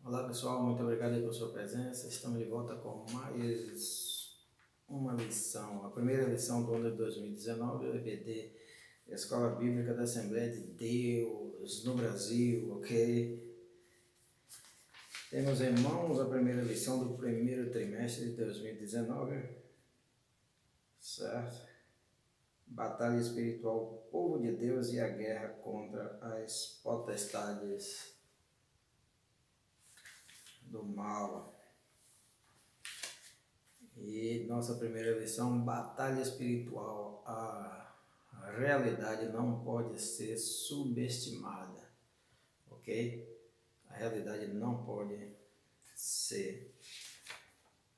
Olá pessoal, muito obrigado aí pela sua presença. Estamos de volta com mais uma lição, a primeira lição do ano de 2019, o EBD, Escola Bíblica da Assembleia de Deus no Brasil, ok? Temos em mãos a primeira lição do primeiro trimestre de 2019, certo? Batalha espiritual, povo de Deus e a guerra contra as potestades do mal. E nossa primeira lição, batalha espiritual. A realidade não pode ser subestimada, ok? A realidade não pode ser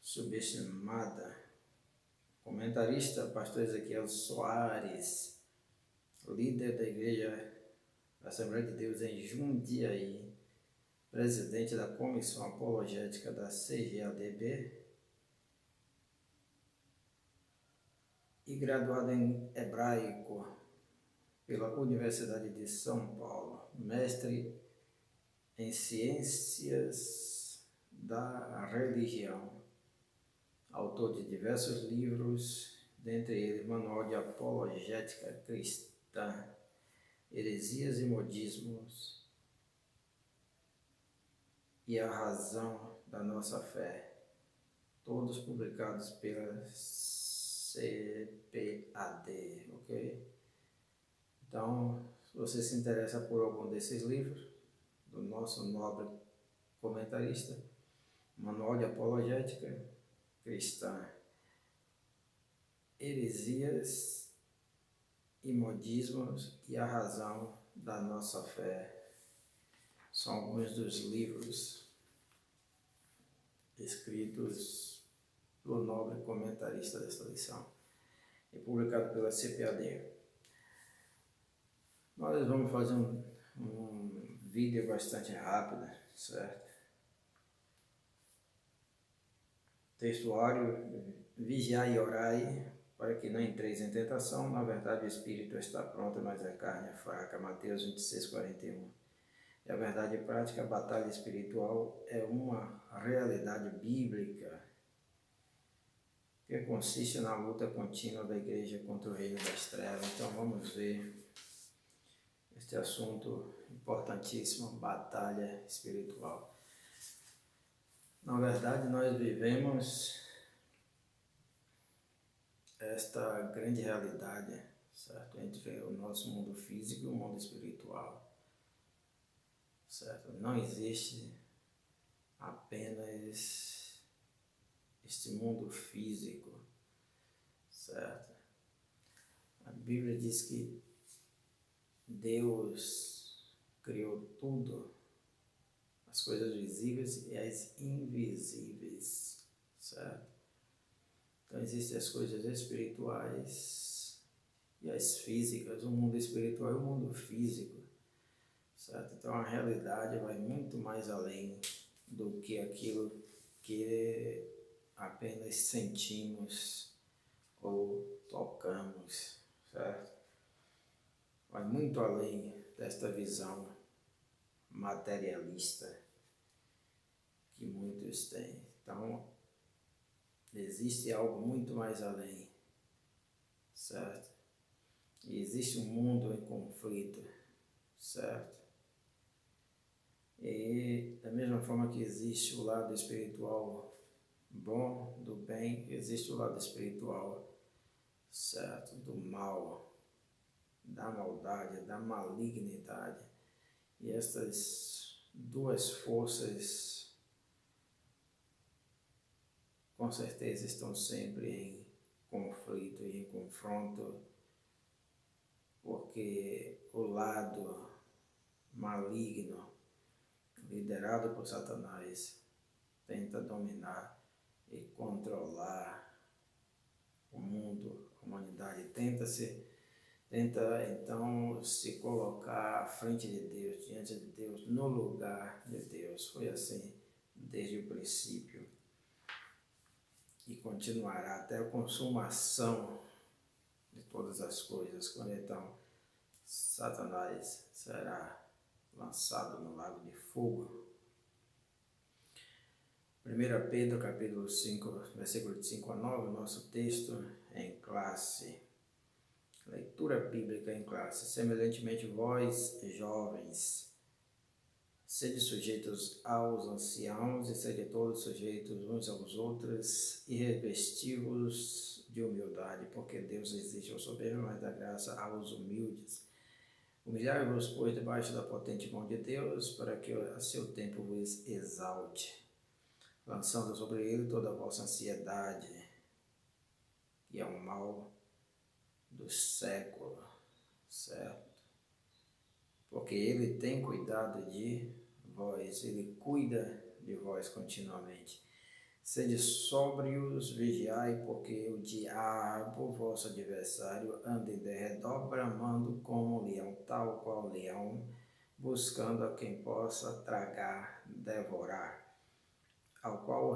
subestimada. Comentarista, pastor Ezequiel Soares, líder da Igreja Assembleia de Deus em Jundiaí, presidente da Comissão Apologética da CGADB, e graduado em Hebraico pela Universidade de São Paulo, mestre em Ciências da Religião, autor de diversos livros, dentre eles Manual de Apologética Cristã, Heresias e Modismos e a Razão da Nossa Fé, todos publicados pela CPAD, ok? Então, se você se interessa por algum desses livros, do nosso nobre comentarista, Manual de Apologética Cristã, Heresias e Modismos e a Razão da Nossa Fé, são alguns dos livros escritos pelo nobre comentarista desta lição e publicado pela CPAD. Nós vamos fazer um vídeo bastante rápido, certo? Textuário: vigiai e orai para que não entreis em tentação. Na verdade, o espírito está pronto, mas a carne é fraca. Mateus 26:41. E a verdade prática, a batalha espiritual é uma realidade bíblica que consiste na luta contínua da igreja contra o reino das trevas. Então vamos ver este assunto importantíssimo, batalha espiritual. Na verdade, nós vivemos esta grande realidade, certo? Entre o nosso mundo físico e o mundo espiritual, certo? Não existe apenas este mundo físico, certo? A Bíblia diz que Deus criou tudo, as coisas visíveis e as invisíveis, certo? Então existem as coisas espirituais e as físicas, o mundo espiritual e o mundo físico, certo? Então a realidade vai muito mais além do que aquilo que apenas sentimos ou tocamos, certo? Vai muito além desta visão materialista que muitos têm. Então, existe algo muito mais além, certo? E existe um mundo em conflito, certo? E da mesma forma que existe o lado espiritual bom, do bem, existe o lado espiritual, certo? Do mal, da maldade, da malignidade. E estas duas forças com certeza estão sempre em conflito e em confronto, porque o lado maligno, liderado por Satanás, tenta dominar e controlar o mundo, a humanidade, tenta então se colocar à frente de Deus, diante de Deus, no lugar de Deus. Foi assim desde o princípio e continuará até a consumação de todas as coisas, quando então Satanás será lançado no lago de fogo. 1 Pedro capítulo 5, versículo de 5 a 9, nosso texto em classe. Leitura bíblica em classe. Semelhantemente vós, jovens, sede sujeitos aos anciãos e sede todos sujeitos uns aos outros e revesti-vos de humildade, porque Deus resiste ao soberbo, mas dá graça aos humildes. Humilhai-vos, pois, debaixo da potente mão de Deus, para que a seu tempo vos exalte, lançando sobre ele toda a vossa ansiedade, que é o mal do século, certo? Porque ele tem cuidado de vós, ele cuida de vós continuamente. Sede sóbrios, vigiai, porque o diabo, vosso adversário, anda em derredor, bramando como um leão, tal qual leão, buscando a quem possa tragar, devorar, ao qual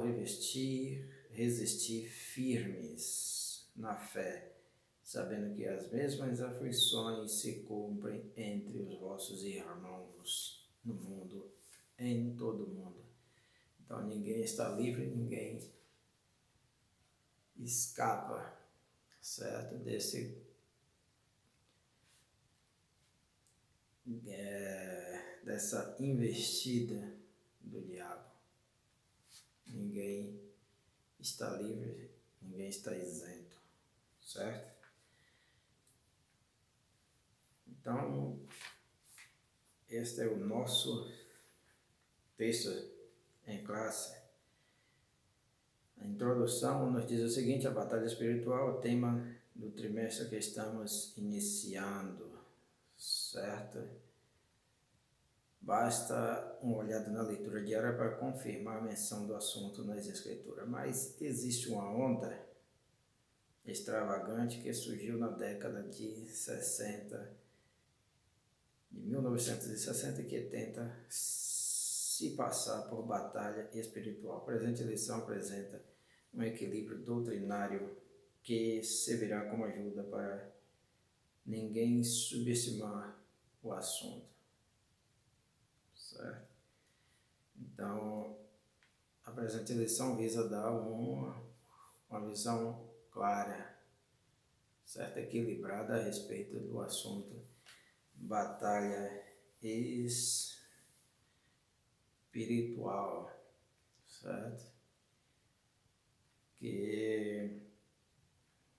resistir firmes na fé, sabendo que as mesmas aflições se cumprem entre os vossos irmãos no mundo, em todo o mundo. Então ninguém está livre, ninguém escapa, certo? Dessa investida do diabo. Ninguém está livre, ninguém está isento, certo? Então, este é o nosso texto em classe. A introdução nos diz o seguinte: a batalha espiritual é o tema do trimestre que estamos iniciando, certo? Basta uma olhada na leitura diária para confirmar a menção do assunto nas escrituras. Mas existe uma onda extravagante que surgiu na década de 60, de 1960, que tenta se passar por batalha espiritual. A presente lição apresenta um equilíbrio doutrinário que servirá como ajuda para ninguém subestimar o assunto, certo? Então, a presente lição visa dar uma visão clara, certo? Equilibrada a respeito do assunto batalha espiritual, certo? Que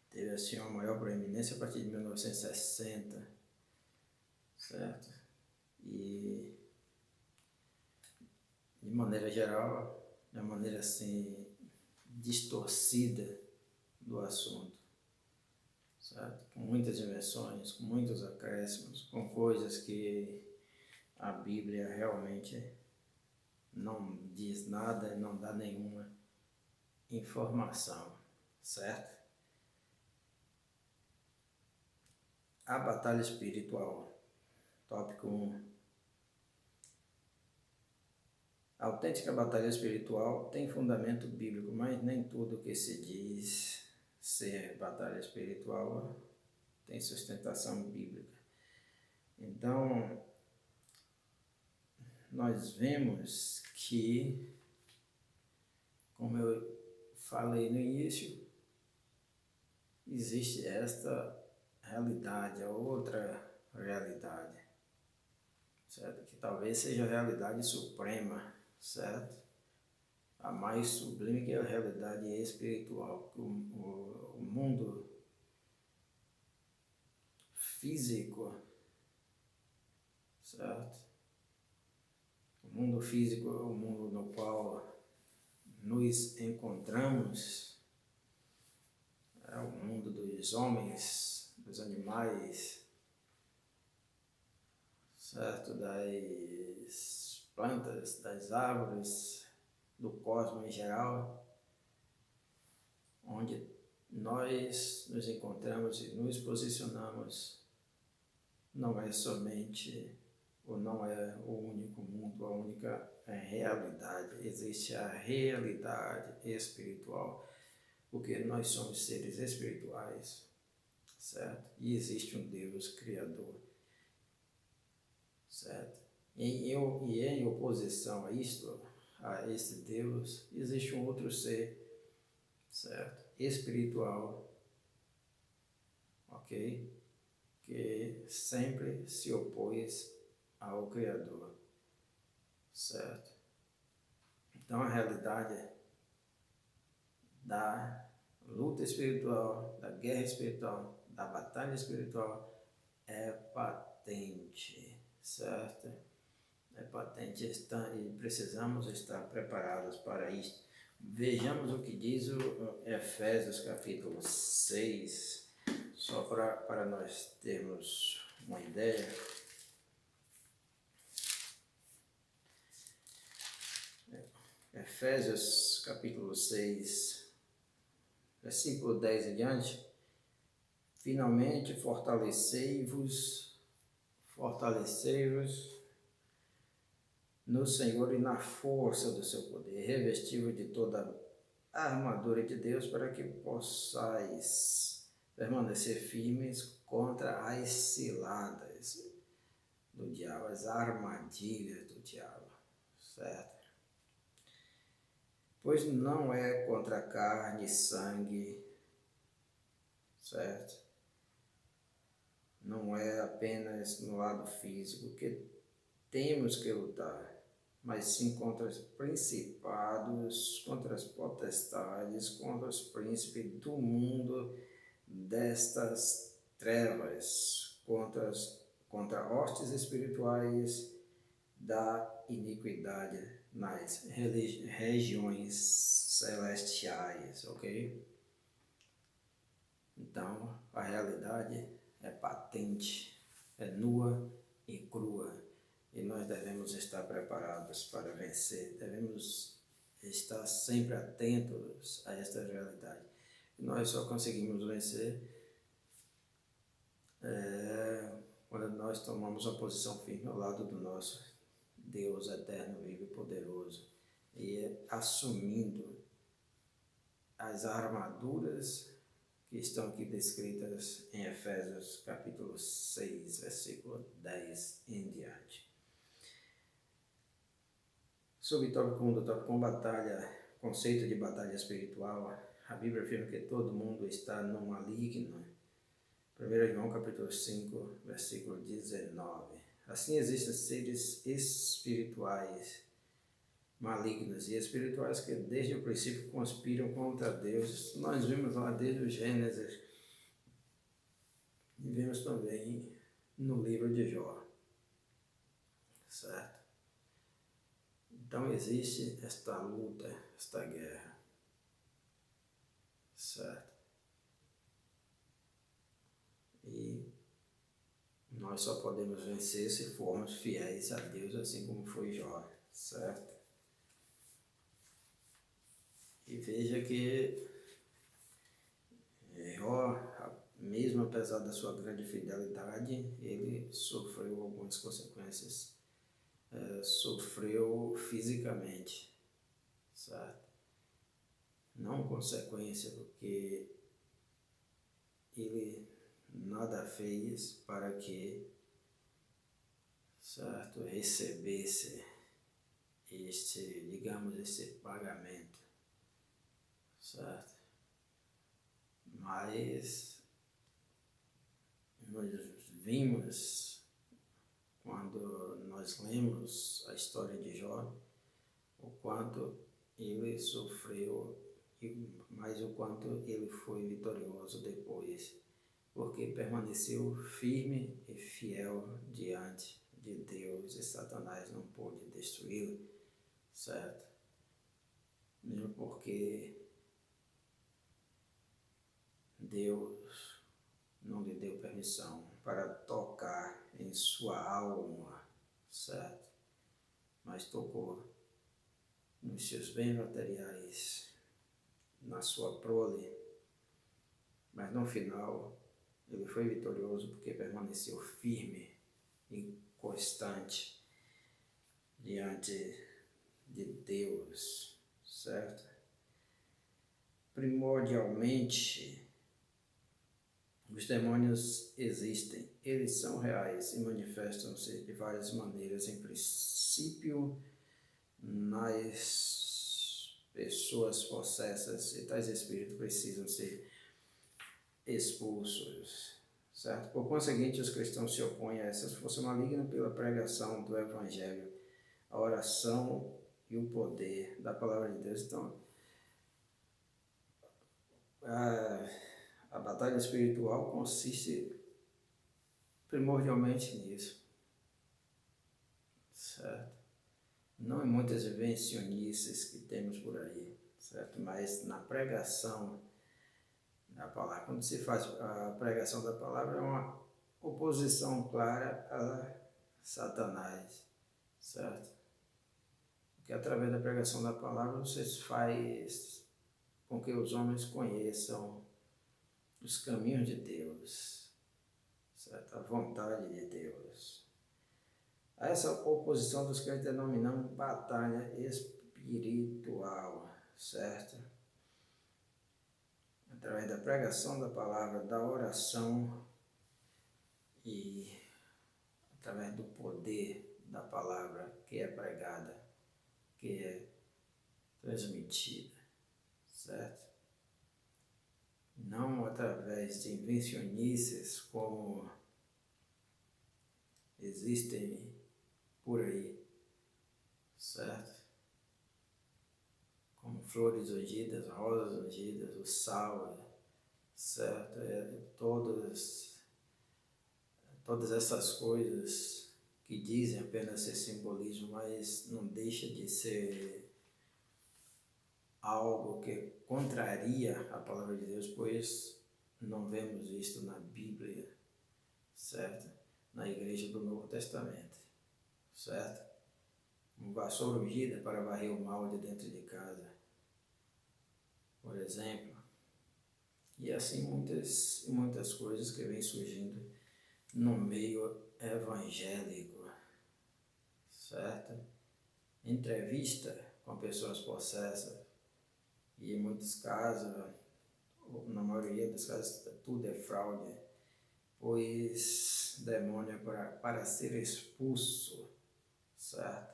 teve assim uma maior proeminência a partir de 1960, certo? E de maneira geral, de uma maneira assim distorcida do assunto, certo? Com muitas invenções, com muitos acréscimos, com coisas que a Bíblia realmente não diz nada, não dá nenhuma informação, certo? A batalha espiritual, tópico 1. A autêntica batalha espiritual tem fundamento bíblico, mas nem tudo que se diz ser batalha espiritual tem sustentação bíblica. Então, nós vemos que, como eu falei no início, existe esta realidade, a outra realidade, certo? Que talvez seja a realidade suprema, certo? A mais sublime, que é a realidade espiritual, que o mundo físico, certo? O mundo físico é o mundo no qual nos encontramos, é o mundo dos homens, dos animais, certo? Das plantas, das árvores, do cosmos em geral, onde nós nos encontramos e nos posicionamos. Não é somente, ou não é o único mundo, a única realidade. Existe a realidade espiritual, porque nós somos seres espirituais, certo? E existe um Deus Criador, certo? E em oposição a isto, a esse Deus, existe um outro ser, certo? Espiritual, ok? Que sempre se opôs ao Criador, certo? Então a realidade da luta espiritual, da guerra espiritual, da batalha espiritual é patente, certo? É patente e precisamos estar preparados para isso. Vejamos o que diz o Efésios capítulo 6, só para nós termos uma ideia. Efésios capítulo 6, versículo 10 em diante. Finalmente fortalecei-vos no Senhor e na força do seu poder, revesti-vos de toda a armadura de Deus para que possais permanecer firmes contra as ciladas do diabo, as armadilhas do diabo, certo? Pois não é contra carne e sangue, certo? Não é apenas no lado físico que temos que lutar, mas sim contra os principados, contra as potestades, contra os príncipes do mundo destas trevas, contra hostes espirituais da iniquidade nas regiões celestiais, ok? Então, a realidade é patente, é nua e crua, e nós devemos estar preparados para vencer, devemos estar sempre atentos a esta realidade. Nós só conseguimos vencer quando nós tomamos uma posição firme ao lado do nosso Deus eterno, vivo e poderoso, e assumindo as armaduras que estão aqui descritas em Efésios capítulo 6, versículo 10 em diante. Sobre o tópico batalha, conceito de batalha espiritual, a Bíblia afirma que todo mundo está no maligno. 1 João capítulo 5, versículo 19. Assim existem seres espirituais malignos e espirituais que desde o princípio conspiram contra Deus. Nós vimos lá desde o Gênesis e vimos também no livro de Jó, certo? Então existe esta luta, esta guerra, certo? E nós só podemos vencer se formos fiéis a Deus, assim como foi Jó, certo? E veja que Jó, mesmo apesar da sua grande fidelidade, ele sofreu algumas consequências. Sofreu fisicamente, certo? Não consequência, porque ele nada fez para que, certo, recebesse esse pagamento, certo? Mas nós vimos, quando nós lemos a história de Jó, o quanto ele sofreu, mas o quanto ele foi vitorioso depois, porque permaneceu firme e fiel diante de Deus e Satanás não pôde destruí-lo, certo? Mesmo porque Deus não lhe deu permissão para tocar em sua alma, certo? Mas tocou nos seus bens materiais, na sua prole, mas no final ele foi vitorioso porque permaneceu firme e constante diante de Deus, certo? Primordialmente, os demônios existem, eles são reais e manifestam-se de várias maneiras, em princípio na mais pessoas possessas e tais espíritos precisam ser expulsos, certo? Por conseguinte, os cristãos se opõem a essa força maligna pela pregação do Evangelho, a oração e o poder da Palavra de Deus. Então, a batalha espiritual consiste primordialmente nisso, certo? Não em muitas invencionices que temos por aí, certo? Mas na pregação da palavra. Quando se faz a pregação da palavra, é uma oposição clara a Satanás, certo? Porque através da pregação da palavra você faz com que os homens conheçam os caminhos de Deus, certo? A vontade de Deus. A essa oposição dos crentes denominamos batalha espiritual, certo? Através da pregação da palavra, da oração e através do poder da palavra que é pregada, que é transmitida, certo? Não através de invencionices como existem por aí, certo? Como flores ungidas, rosas ungidas, o sal, certo? Todas essas coisas que dizem apenas ser simbolismo, mas não deixa de ser algo que contraria a palavra de Deus, pois não vemos isto na Bíblia, certo? Na igreja do Novo Testamento, certo? Uma vassoura ungida para varrer o mal de dentro de casa, por exemplo. E assim muitas coisas que vêm surgindo no meio evangélico, certo? Entrevista com pessoas possessas, e em muitos casos, na maioria dos casos, tudo é fraude, pois demônio é para ser expulso, certo?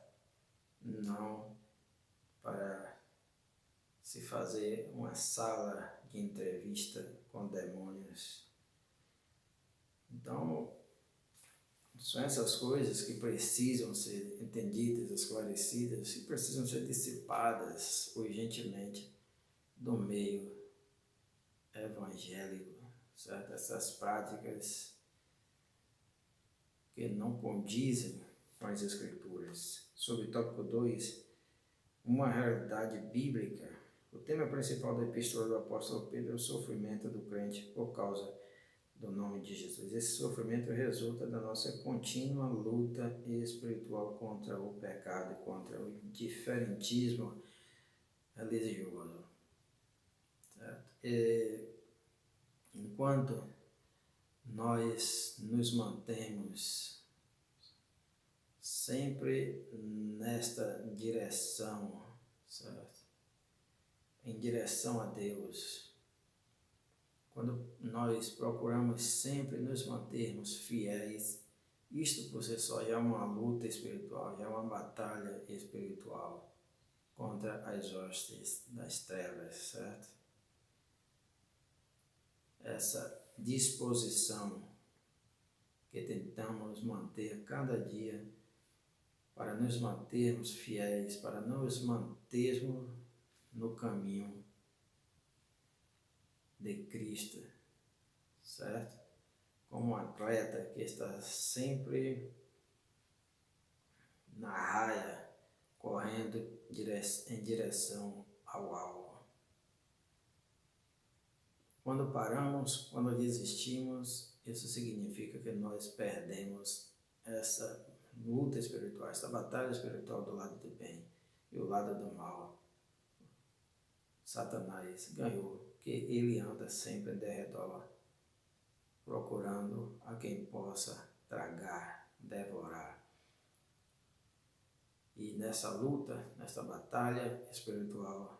Não para se fazer uma sala de entrevista com demônios. Então, são essas coisas que precisam ser entendidas, esclarecidas e precisam ser dissipadas urgentemente do meio evangélico, certo? Essas práticas que não condizem com as Escrituras. Sobre o tópico 2, uma realidade bíblica. O tema principal da epístola do apóstolo Pedro é o sofrimento do crente por causa do nome de Jesus. Esse sofrimento resulta da nossa contínua luta espiritual contra o pecado e contra o diferentismo religioso, certo? Enquanto nós nos mantemos sempre nesta direção, certo? Em direção a Deus, quando nós procuramos sempre nos mantermos fiéis, isto por si só já é uma luta espiritual, já é uma batalha espiritual contra as hostes das trevas, certo? Essa disposição que tentamos manter cada dia para nos mantermos fiéis, para nos mantermos no caminho de Cristo, certo? Como um atleta que está sempre na raia, correndo em direção ao alvo. Quando paramos, quando desistimos, isso significa que nós perdemos essa luta espiritual, essa batalha espiritual do lado do bem e o lado do mal. Satanás ganhou, que ele anda sempre em derredor, procurando a quem possa tragar, devorar. E nessa luta, nessa batalha espiritual,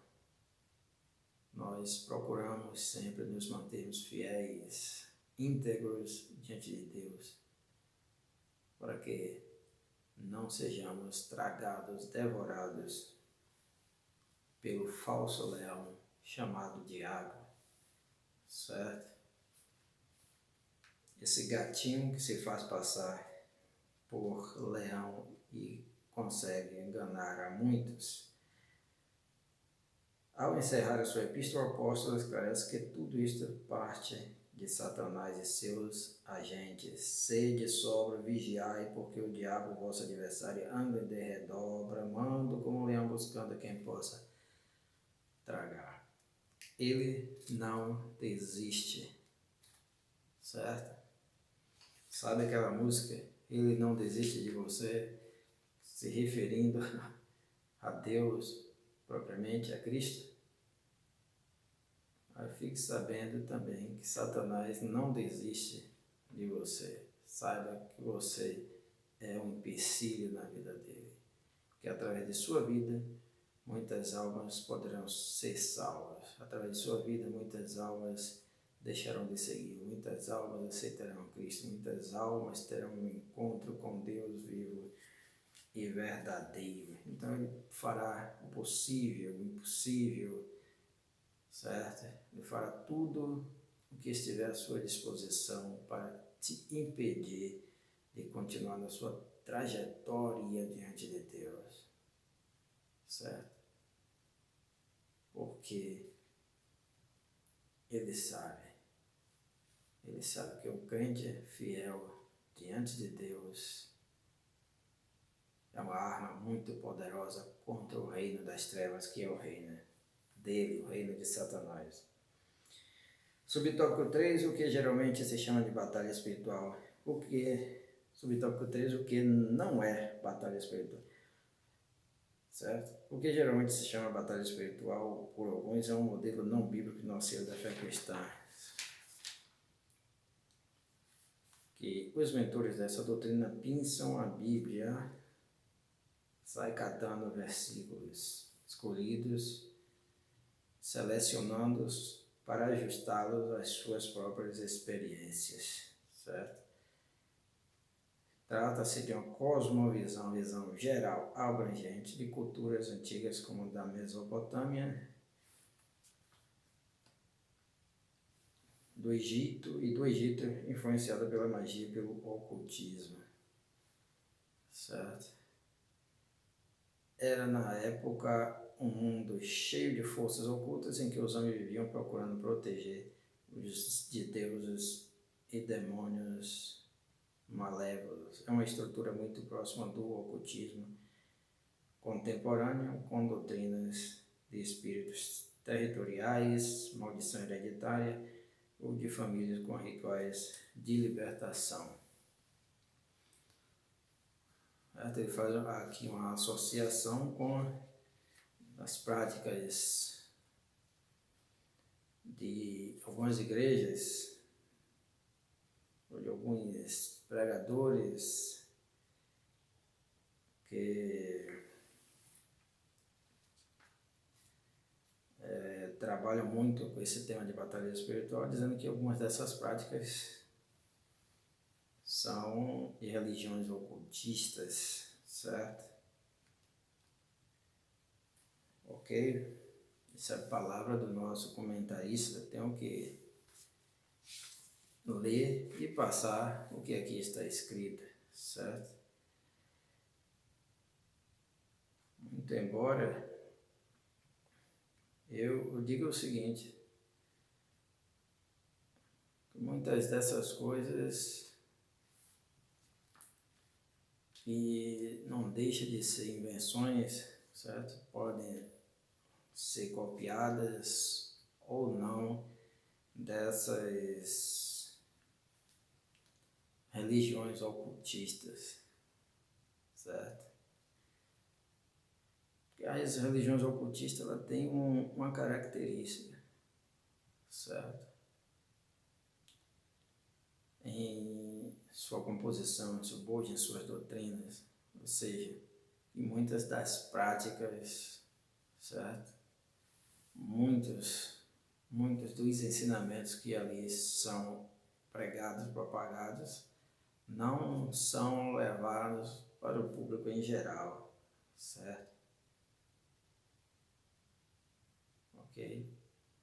nós procuramos sempre nos mantermos fiéis, íntegros diante de Deus, para que não sejamos tragados, devorados pelo falso leão chamado diabo, certo? Esse gatinho que se faz passar por leão e consegue enganar a muitos. Ao encerrar a sua epístola, o apóstolo esclarece que tudo isto parte de Satanás e seus agentes. Sede sóbrio, vigiai, porque o diabo, vosso adversário, anda em derredor, bramando como um leão buscando quem possa tragar. Ele não desiste, certo? Sabe aquela música? Ele não desiste de você, se referindo a Deus, propriamente a Cristo? Mas fique sabendo também que Satanás não desiste de você. Saiba que você é um empecilho na vida dele. Que através de sua vida, muitas almas poderão ser salvas. Através de sua vida, muitas almas deixarão de seguir. Muitas almas aceitarão Cristo. Muitas almas terão um encontro com Deus vivo e verdadeiro. Então ele fará o possível, o impossível, certo? Ele fará tudo o que estiver à sua disposição para te impedir de continuar na sua trajetória diante de Deus, certo? Porque ele sabe que o crente fiel diante de Deus é uma arma muito poderosa contra o reino das trevas, que é o reino dele, o reino de Satanás. Subtópico 3, o que geralmente se chama de batalha espiritual. Subtópico 3, o que não é batalha espiritual. Certo? O que geralmente se chama batalha espiritual, por alguns, é um modelo não bíblico no seio da fé cristã. Que os mentores dessa doutrina pinçam a Bíblia, sai catando versículos escolhidos, selecionando-os para ajustá-los às suas próprias experiências, certo? Trata-se de uma cosmovisão, visão geral, abrangente, de culturas antigas como da Mesopotâmia, do Egito influenciada pela magia e pelo ocultismo, certo? Era na época um mundo cheio de forças ocultas em que os homens viviam procurando proteger os de deuses e demônios malévolos. É uma estrutura muito próxima do ocultismo contemporâneo, com doutrinas de espíritos territoriais, maldição hereditária ou de famílias com rituais de libertação. Ele faz aqui uma associação com as práticas de algumas igrejas, ou de alguns pregadores que trabalham muito com esse tema de batalha espiritual, dizendo que algumas dessas práticas são de religiões ocultistas, certo? Ok? Essa é a palavra do nosso comentarista. Tenho que ler e passar o que aqui está escrito, certo? Muito embora eu diga o seguinte, muitas dessas coisas que não deixam de ser invenções, certo? Podem ser copiadas ou não dessas religiões ocultistas, certo? As religiões ocultistas ela têm uma característica, certo? Em sua composição, em seu bojo, em suas doutrinas, ou seja, em muitas das práticas, certo? Muitos dos ensinamentos que ali são pregados, propagados, não são levados para o público em geral, certo? ok?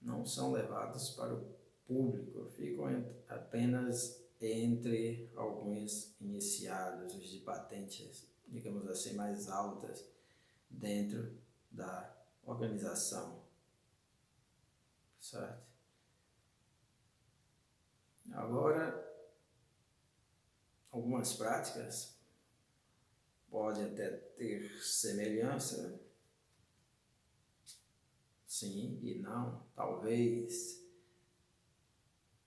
Não são levados para o público, ficam apenas entre alguns iniciados, os de patentes, digamos assim, mais altas dentro da organização, certo? Agora, algumas práticas podem até ter semelhança, sim e não, talvez,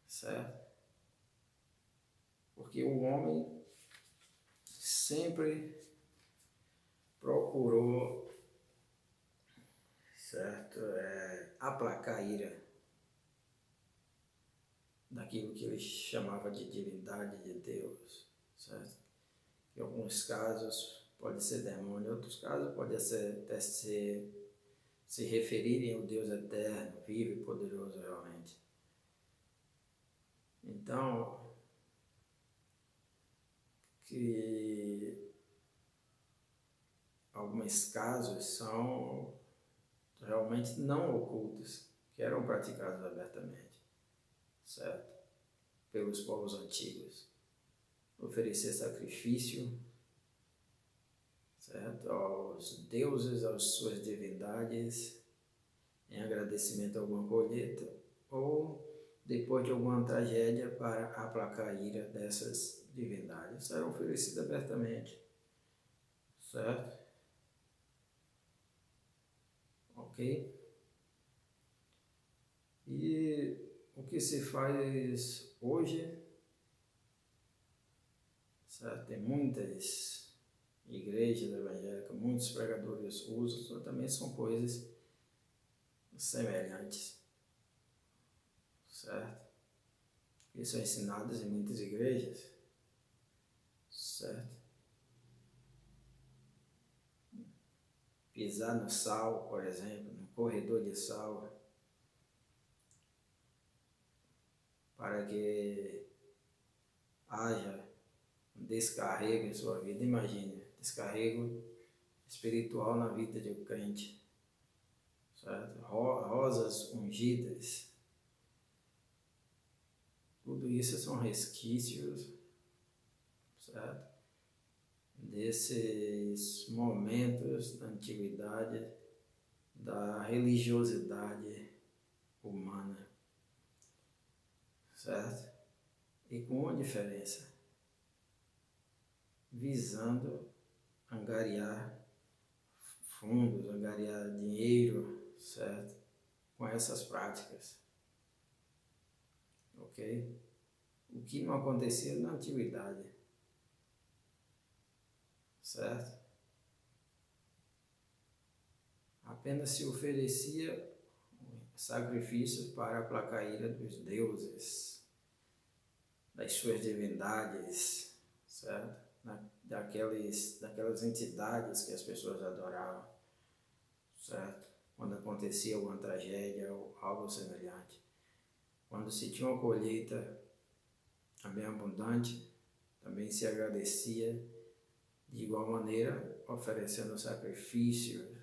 certo? Porque o homem sempre procurou, certo, aplacar a ira daquilo que ele chamava de divindade de Deus, certo? Em alguns casos pode ser demônio, em outros casos pode ser até se referirem ao Deus eterno, vivo e poderoso realmente. Então, que alguns casos são realmente não ocultos, que eram praticados abertamente, certo? Pelos povos antigos. Oferecer sacrifício, certo? Aos deuses, às suas divindades, em agradecimento a alguma colheita, ou depois de alguma tragédia para aplacar a ira dessas divindades. Era oferecido abertamente, certo? Ok? E o que se faz hoje, certo? Tem muitas igrejas evangélicas, muitos pregadores usam, também são coisas semelhantes, certo? Que são ensinadas em muitas igrejas, certo? Pisar no sal, por exemplo, no corredor de sal, para que haja um descarrego em sua vida. Imagine, descarrego espiritual na vida de um crente, certo? Rosas ungidas, tudo isso são resquícios, certo? Desses momentos da antiguidade, da religiosidade humana, certo? E com uma diferença, visando angariar fundos, angariar dinheiro, certo? Com essas práticas, ok? O que não acontecia na antiguidade, certo? Apenas se oferecia sacrifícios para aplacar a ira dos deuses, das suas divindades, certo? Daquelas entidades que as pessoas adoravam, certo? Quando acontecia alguma tragédia ou algo semelhante. Quando se tinha uma colheita também abundante, também se agradecia de igual maneira, oferecendo sacrifícios,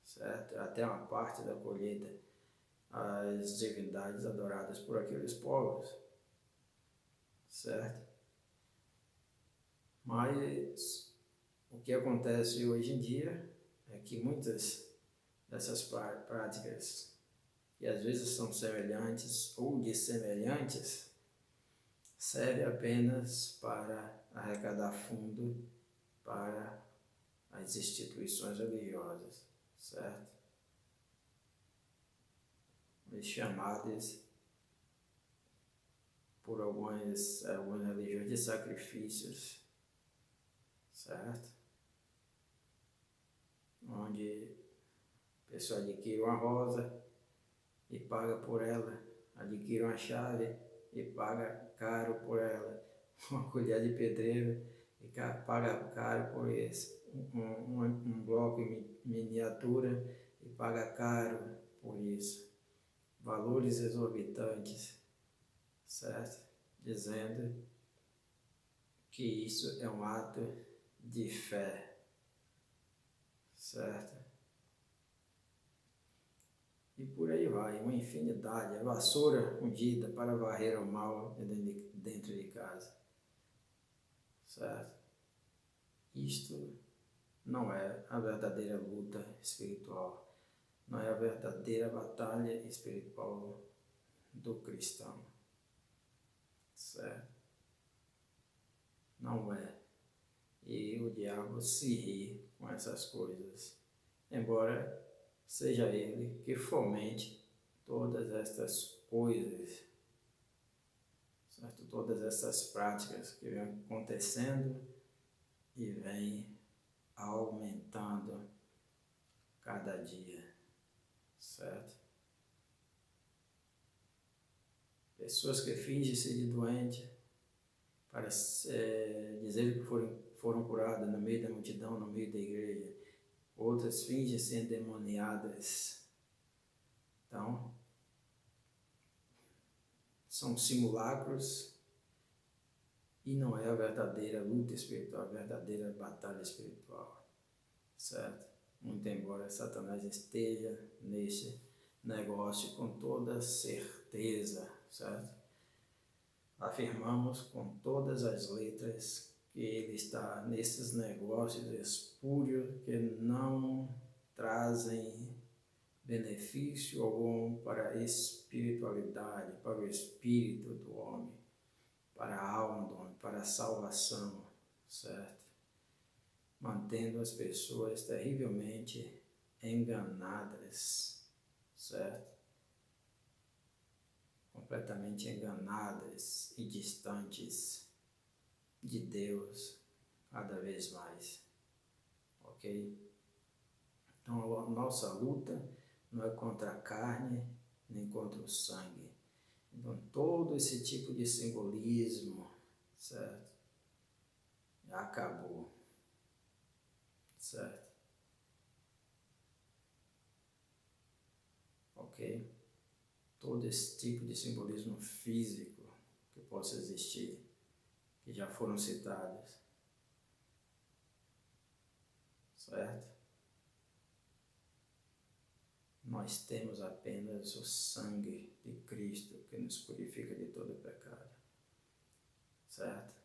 certo? Até uma parte da colheita às divindades adoradas por aqueles povos, certo? Mas o que acontece hoje em dia é que muitas dessas práticas, que às vezes são semelhantes ou dissemelhantes, servem apenas para arrecadar fundo para as instituições religiosas, certo? As chamadas por algumas religiões de sacrifícios, certo? Onde a pessoa adquire uma rosa e paga por ela, adquire uma chave e paga caro por ela, uma colher de pedreiro e paga caro por isso, um bloco em miniatura e paga caro por isso, valores exorbitantes, certo? Dizendo que isso é um ato de fé, certo? e por aí vai, uma infinidade. A vassoura ungida para varrer o mal dentro de casa, certo? Isto não é a verdadeira luta espiritual, não é a verdadeira batalha espiritual do cristão, certo? Não é. E o diabo se ri com essas coisas, embora seja ele que fomente todas estas coisas, certo? Todas essas práticas que vêm acontecendo e vêm aumentando cada dia, certo? Pessoas que fingem-se de doente para dizer que foram curadas no meio da multidão, no meio da igreja. Outras fingem-se endemoniadas. Então, são simulacros e não é a verdadeira luta espiritual, a verdadeira batalha espiritual, certo? Muito embora Satanás esteja nesse negócio com toda certeza, certo? Afirmamos com todas as letras que ele está nesses negócios espúrios que não trazem benefício algum para a espiritualidade, para o espírito do homem, para a alma do homem, para a salvação, certo? Mantendo as pessoas terrivelmente enganadas, certo? Completamente enganadas e distantes de Deus cada vez mais, ok? Então a nossa luta não é contra a carne nem contra o sangue. Então todo esse tipo de simbolismo, certo? Já acabou, certo? Ok? Todo esse tipo de simbolismo físico que possa existir, que já foram citados, certo? Nós temos apenas o sangue de Cristo que nos purifica de todo pecado, certo?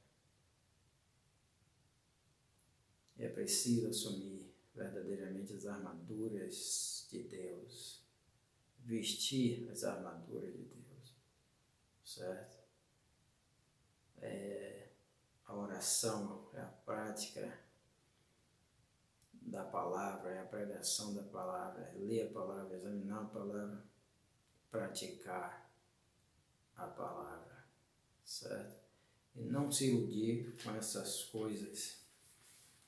E é preciso assumir verdadeiramente as armaduras de Deus, vestir as armaduras de Deus, certo? A oração é a prática da palavra, é a pregação da palavra, é ler a palavra, examinar a palavra, praticar a palavra, certo? E não se iludir com essas coisas